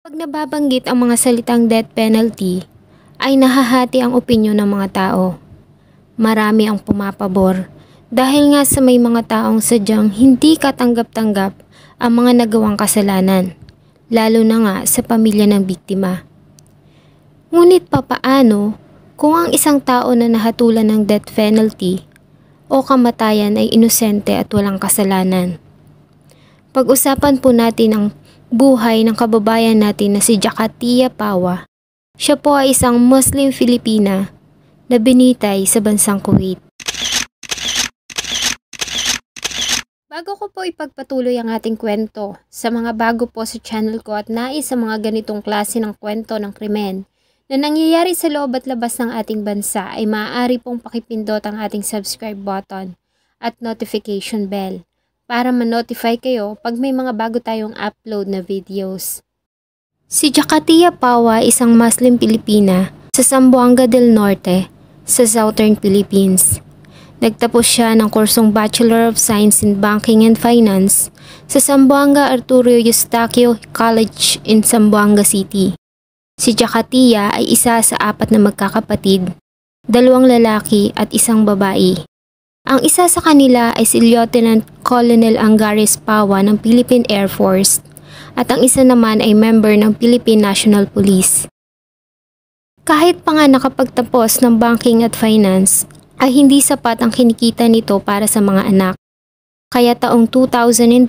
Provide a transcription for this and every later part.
Pag nababanggit ang mga salitang death penalty, ay nahahati ang opinyon ng mga tao. Marami ang pumapabor dahil nga sa may mga taong sadyang hindi katanggap-tanggap ang mga nagawang kasalanan, lalo na nga sa pamilya ng biktima. Ngunit papaano kung ang isang tao na nahatulan ng death penalty o kamatayan ay inosente at walang kasalanan? Pag-usapan po natin ang buhay ng kababayan natin na si Jakatia Pawa. Siya po ay isang Muslim Filipina na binitay sa bansang Kuwait. Bago ko po ipagpatuloy ang ating kwento, sa mga bago po sa channel ko at nais sa mga ganitong klase ng kwento ng krimen na nangyayari sa loob at labas ng ating bansa ay maaari pong pakipindot ang ating subscribe button at notification bell para ma-notify kayo pag may mga bago tayong upload na videos. Si Jakatia Pawa ay isang Muslim Pilipina sa Zamboanga del Norte sa Southern Philippines. Nagtapos siya ng kursong Bachelor of Science in Banking and Finance sa Zamboanga Arturo Eustaquio College in Zamboanga City. Si Jakatia ay isa sa 4 na magkakapatid, 2 lalaki at 1 babae. Ang isa sa kanila ay si Lieutenant Colonel Angares Pawa ng Philippine Air Force at ang isa naman ay member ng Philippine National Police. Kahit pa nga nakapagtapos ng banking at finance, ay hindi sapat ang kinikita nito para sa mga anak. Kaya taong 2002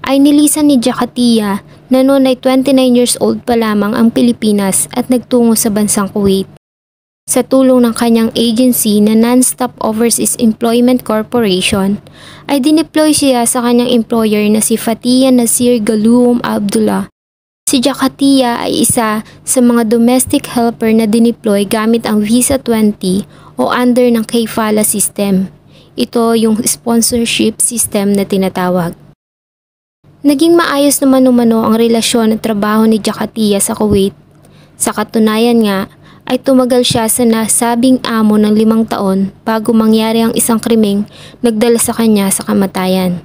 ay nilisan ni Jakatia na noon ay 29 years old pa lamang ang Pilipinas at nagtungo sa bansang Kuwait. Sa tulong ng kanyang agency na Non-Stop Overseas Employment Corporation, ay dineploy siya sa kanyang employer na si Fatia Nasir Galuom Abdullah. Si Jakatia ay isa sa mga domestic helper na dineploy gamit ang Visa 20 o under ng Kafala system. Ito yung sponsorship system na tinatawag. Naging maayos naman umano ang relasyon at trabaho ni Jakatia sa Kuwait. Sa katunayan nga, ay tumagal siya sa nasabing amo ng 5 taon bago mangyari ang isang krimeng nagdala sa kanya sa kamatayan.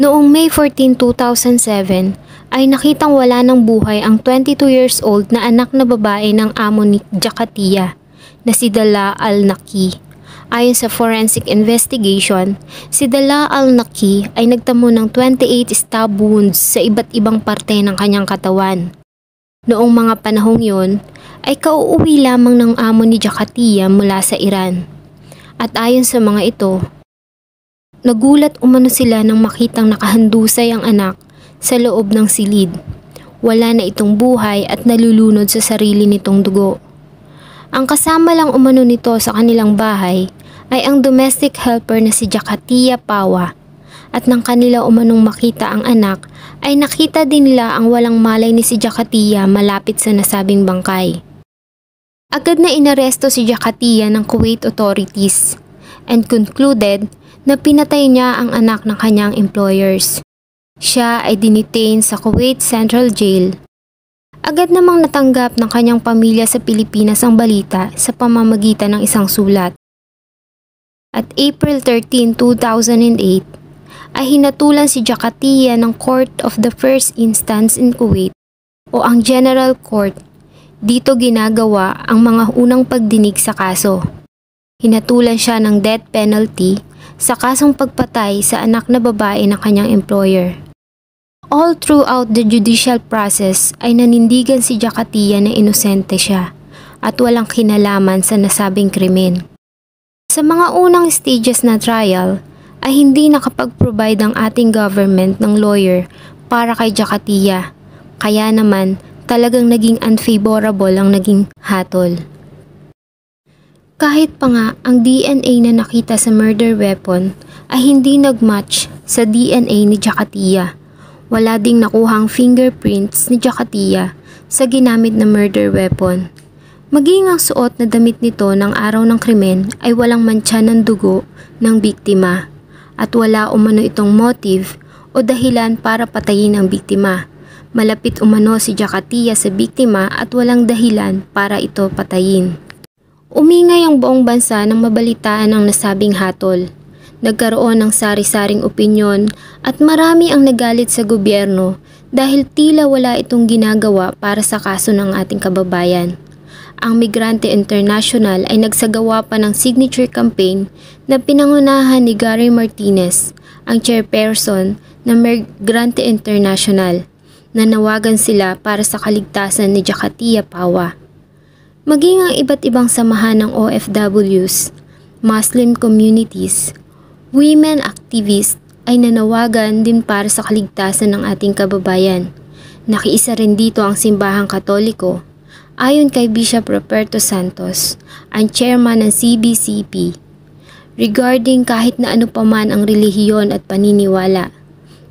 Noong May 14, 2007 ay nakitang wala ng buhay ang 22 years old na anak na babae ng amo ni Jakatia na si Dala Al-Naki. Ayon sa forensic investigation, si Dala Al-Naki ay nagtamo ng 28 stab wounds sa iba't ibang parte ng kanyang katawan. Noong mga panahong yon, ay kauuwi lamang ng amo ni Jakatia mula sa Iran. At ayon sa mga ito, nagulat umano sila nang makitang nakahandusay ang anak sa loob ng silid. Wala na itong buhay at nalulunod sa sarili nitong dugo. Ang kasama lang umano nito sa kanilang bahay ay ang domestic helper na si Jakatia Pawa. At nang kanila umanong makita ang anak, ay nakita din nila ang walang malay ni si Jakatia malapit sa nasabing bangkay. Agad na inaresto si Jakatia ng Kuwait authorities and concluded na pinatay niya ang anak ng kanyang employers. Siya ay dinitain sa Kuwait Central Jail. Agad namang natanggap ng kanyang pamilya sa Pilipinas ang balita sa pamamagitan ng isang sulat. At April 13, 2008, ay hinatulan si Jakatia ng Court of the First Instance in Kuwait o ang General Court. Dito ginagawa ang mga unang pagdinig sa kaso. Hinatulan siya ng death penalty sa kasong pagpatay sa anak na babae ng kanyang employer. All throughout the judicial process ay nanindigan si Jakatia na inosente siya at walang kinalaman sa nasabing krimen. Sa mga unang stages na trial, ay hindi nakapag-provide ang ating government ng lawyer para kay Jakatia. Kaya naman, talagang naging unfavorable ang naging hatol. Kahit pa nga ang DNA na nakita sa murder weapon ay hindi nagmatch sa DNA ni Jakatia. Wala ding nakuhang fingerprints ni Jakatia sa ginamit na murder weapon. Maging ang suot na damit nito ng araw ng krimen ay walang mantsa ng dugo ng biktima. At wala umano itong motive o dahilan para patayin ang biktima. Malapit umano si Jakatia sa biktima at walang dahilan para ito patayin. Umingay ang buong bansa nang mabalitaan ang nasabing hatol. Nagkaroon ng sari-saring opinyon at marami ang nagalit sa gobyerno dahil tila wala itong ginagawa para sa kaso ng ating kababayan. Ang Migrante International ay nagsagawa pa ng signature campaign na pinangunahan ni Gary Martinez, ang chairperson ng Migrante International, na nawagan sila para sa kaligtasan ni Jakatia Pawa. Maging ang iba't ibang samahan ng OFWs, Muslim communities, women activists ay nanawagan din para sa kaligtasan ng ating kababayan. Nakiisa rin dito ang Simbahang Katoliko, ayon kay Bishop Roberto Santos, ang chairman ng CBCP, regarding kahit na ano paman ang relihiyon at paniniwala.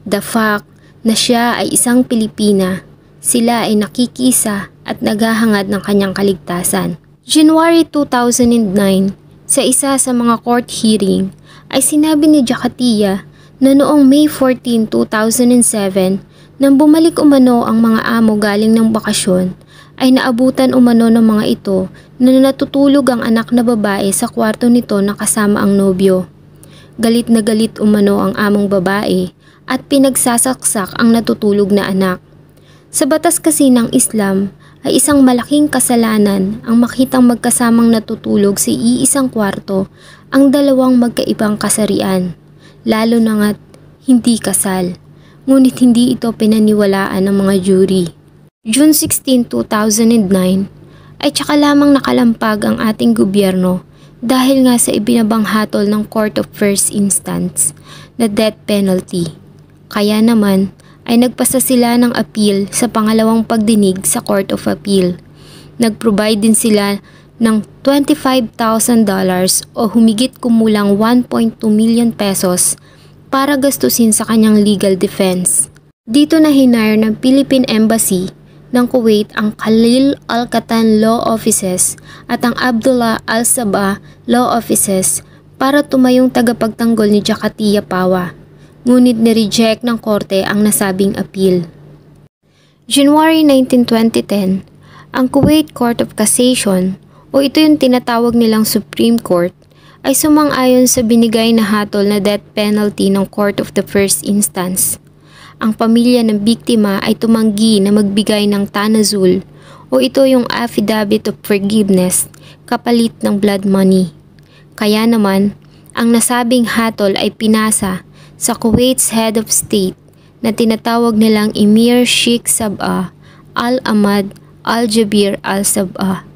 The fact na siya ay isang Pilipina, sila ay nakikisa at naghahangad ng kanyang kaligtasan. January 2009, sa isa sa mga court hearing, ay sinabi ni Jakatia na noong May 14, 2007, nang bumalik umano ang mga amo galing ng bakasyon, ay naabutan umano ng mga ito na natutulog ang anak na babae sa kwarto nito na kasama ang nobyo. Galit na galit umano ang among babae at pinagsasaksak ang natutulog na anak. Sa batas kasi ng Islam ay isang malaking kasalanan ang makitang magkasamang natutulog sa iisang kwarto ang dalawang magkaibang kasarian, lalo na nga't hindi kasal. Ngunit hindi ito pinaniwalaan ng mga jury. June 16, 2009 ay tsaka lamang nakalampag ang ating gobyerno dahil nga sa ibinabanghatol ng Court of First Instance na death penalty. Kaya naman ay nagpasa sila ng appeal sa pangalawang pagdinig sa Court of Appeal. Nag-provide din sila ng $25,000 o humigit kumulang 1.2 million pesos para gastusin sa kanyang legal defense. Dito na hinire ng Philippine Embassy ng Kuwait ang Khalil Al-Qatan Law Offices at ang Abdullah Al-Sabah Law Offices para tumayong tagapagtanggol ni Jakatia Pawa. Ngunit ni-reject ng korte ang nasabing appeal. January 19, 2010, ang Kuwait Court of Cassation o ito yung tinatawag nilang Supreme Court ay sumang-ayon sa binigay na hatol na death penalty ng Court of the First Instance. Ang pamilya ng biktima ay tumanggi na magbigay ng tanazul o ito yung affidavit of forgiveness kapalit ng blood money. Kaya naman, ang nasabing hatol ay pinasa sa Kuwait's head of state na tinatawag nilang Emir Sheikh Sabah Al-Ahmad Al-Jabir Al-Sabah,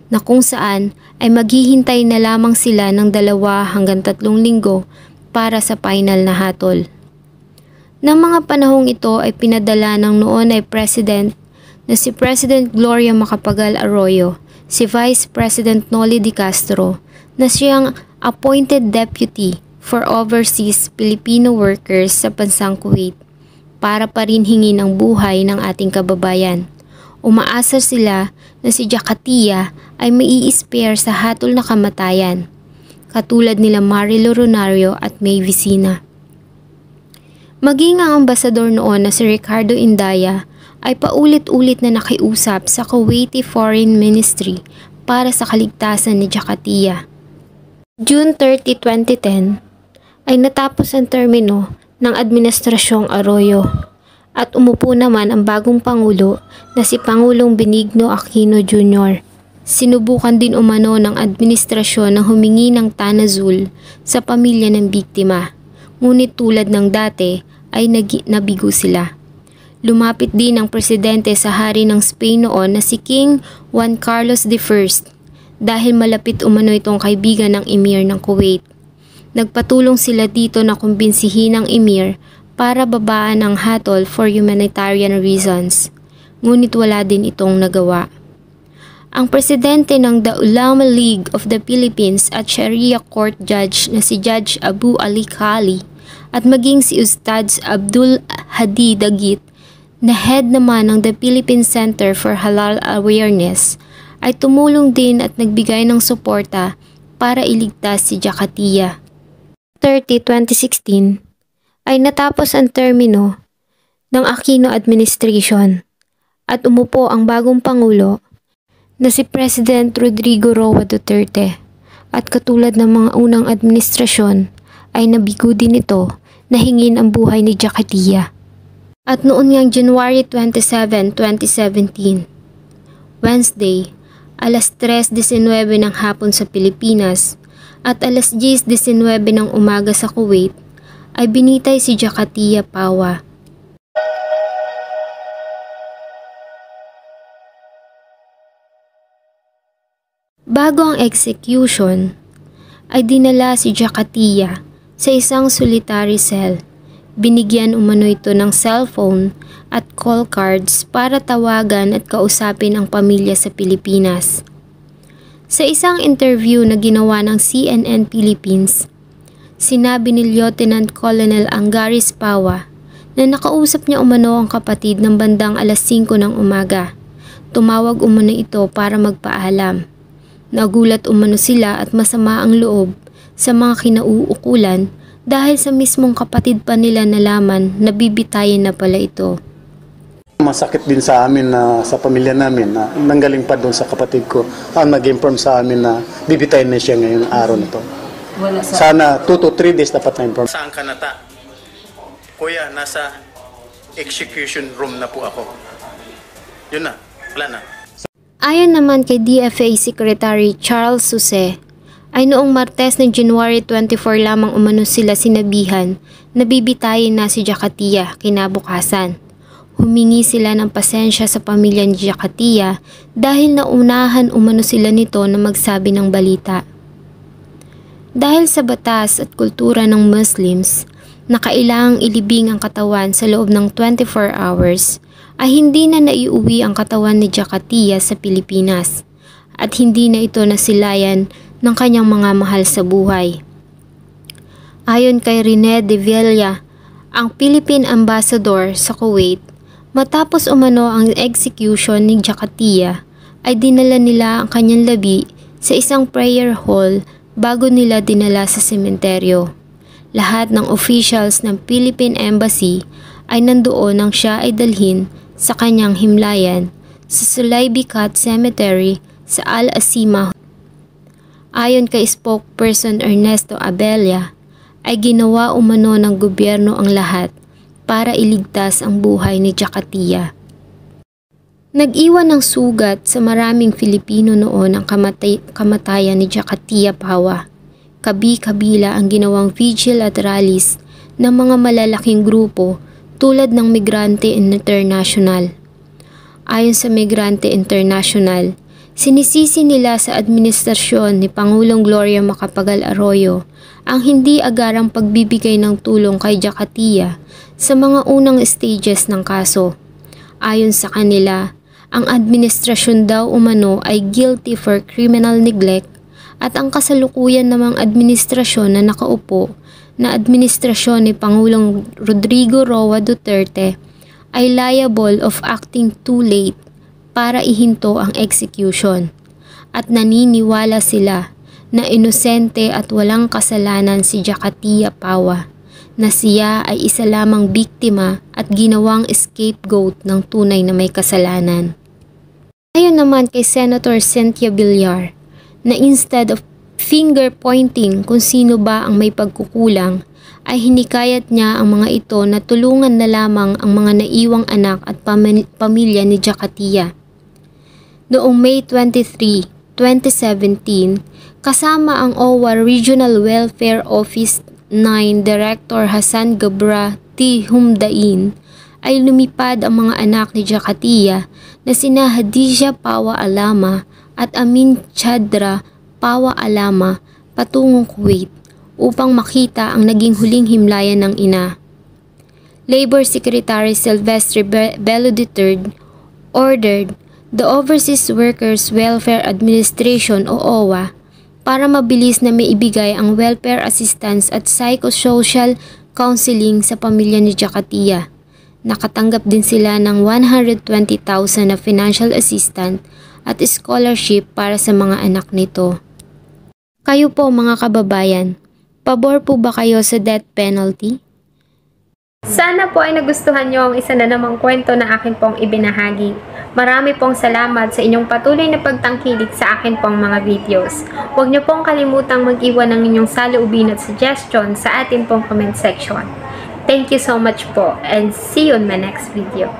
na kung saan ay maghihintay na lamang sila ng 2 hanggang 3 linggo para sa final na hatol. Nang mga panahong ito ay pinadala ng noon ay President na si President Gloria Macapagal Arroyo, si Vice President Noli Di Castro na siyang appointed deputy for overseas Filipino workers sa bansang Kuwait para pa rin hingin ang buhay ng ating kababayan. Umaasa sila na si Jakatia ay mai-spare sa hatol na kamatayan, katulad nila Marilo Ronario at May Vicina. Maging ang ambasador noon na si Ricardo Indaya ay paulit-ulit na nakiusap sa Kuwaiti Foreign Ministry para sa kaligtasan ni Jakatia. June 30, 2010 ay natapos ang termino ng Administrasyong Arroyo at umupo naman ang bagong Pangulo na si Pangulong Benigno Aquino Jr. Sinubukan din umano ng administrasyon na humingi ng tanazul sa pamilya ng biktima, ngunit tulad ng dati ay nabigo sila. Lumapit din ang presidente sa hari ng Spain noon na si King Juan Carlos I dahil malapit umano itong kaibigan ng Emir ng Kuwait. Nagpatulong sila dito na kumbinsihin ang Emir para babaan ang hatol for humanitarian reasons, ngunit wala din itong nagawa. Ang presidente ng The Ulama League of the Philippines at Sharia Court Judge na si Judge Abu Ali Khali at maging si Ustadz Abdul Hadi Dagit na head naman ng the Philippine Center for Halal Awareness ay tumulong din at nagbigay ng suporta para iligtas si Jakatia. 30, 2016 ay natapos ang termino ng Aquino administration at umupo ang bagong Pangulo na si President Rodrigo Roa Duterte at katulad ng mga unang administrasyon ay nabigo din ito na hingin ang buhay ni Jakatia. At noon ngang January 27, 2017, Wednesday, alas 3:19 ng hapon sa Pilipinas at alas 10:19 ng umaga sa Kuwait, ay binitay si Jakatia Pawa. Bago ang execution, ay dinala si Jakatia sa isang solitary cell. Binigyan umano ito ng cellphone at call cards para tawagan at kausapin ang pamilya sa Pilipinas. Sa isang interview na ginawa ng CNN Philippines, sinabi ni Lieutenant Colonel Angaris Pawa na nakausap niya umano ang kapatid ng bandang alas 5 ng umaga. Tumawag umano ito para magpaalam. Nagulat umano sila at masama ang loob sa mga kinauukulan dahil sa mismong kapatid pa nila nalaman na bibitayin na pala ito. Masakit din sa amin na sa pamilya namin na nanggaling pa doon sa kapatid ko ang nag-inform sa amin na bibitayin na siya ngayong araw na to. Sana 2 to 3 days dapat na-inform. Saan ka nata? Kuya, nasa execution room na po ako. Yun na, wala na. Ayon naman kay DFA Secretary Charles Suse, ay noong Martes ng January 24 lamang umano sila sinabihan na bibitayin na si Jakatia kinabukasan. Humingi sila ng pasensya sa pamilya ni Jakatia dahil naunahan umano sila nito na magsabi ng balita. Dahil sa batas at kultura ng Muslims na kailangang ilibing ang katawan sa loob ng 24 hours, ay hindi na naiuwi ang katawan ni Jakatia sa Pilipinas at hindi na ito nasilayan ng kanyang mga mahal sa buhay. Ayon kay Rene de Villa, ang Philippine Ambassador sa Kuwait, matapos umano ang execution ni Jakatia, ay dinala nila ang kanyang labi sa isang prayer hall bago nila dinala sa sementeryo. Lahat ng officials ng Philippine Embassy ay nandoon nang siya ay dalhin sa kanyang himlayan sa Sulaybikat Cemetery sa Al-Asima. Ayon kay spokesperson Ernesto Abella, ay ginawa umano ng gobyerno ang lahat para iligtas ang buhay ni Jakatia. Nag-iwan ng sugat sa maraming Filipino noon ang kamatayan ni Jakatia Pawa. Kabi-kabila ang ginawang vigil at rallies ng mga malalaking grupo tulad ng Migrante International. Ayon sa Migrante International, sinisisi nila sa administrasyon ni Pangulong Gloria Macapagal Arroyo ang hindi agarang pagbibigay ng tulong kay Jakatia sa mga unang stages ng kaso. Ayon sa kanila, ang administrasyon daw umano ay guilty for criminal neglect at ang kasalukuyan namang administrasyon na nakaupo na administrasyon ni Pangulong Rodrigo Roa Duterte ay liable of acting too late para ihinto ang execution, at naniniwala sila na inosente at walang kasalanan si Jakatia Pawa, na siya ay isa lamang biktima at ginawang scapegoat ng tunay na may kasalanan. Ayon naman kay Senator Cynthia Villar, na instead of finger pointing kung sino ba ang may pagkukulang, ay hinikayat niya ang mga ito na tulungan na lamang ang mga naiwang anak at pamilya ni Jakatia. Noong May 23, 2017, kasama ang OWA Regional Welfare Office 9 Director Hassan Gabra T. Humdain, ay lumipad ang mga anak ni Jakatia na sina Hadija Pawa Alama at Amin Chadra Pawa Alama patungong Kuwait upang makita ang naging huling himlayan ng ina. Labor Secretary Silvestre Bello III ordered the Overseas Workers Welfare Administration o OWA para mabilis na maibigay ang welfare assistance at psychosocial counseling sa pamilya ni Jakatia. Nakatanggap din sila ng 120,000 na financial assistance at scholarship para sa mga anak nito. Kayo po mga kababayan, pabor po ba kayo sa death penalty? Sana po ay nagustuhan nyo ang isa na namang kwento na akin pong ibinahagi. Marami pong salamat sa inyong patuloy na pagtangkilik sa akin pong mga videos. Huwag nyo pong kalimutang mag-iwan ng inyong saloobin at suggestion sa atin pong comment section. Thank you so much po and see you on my next video.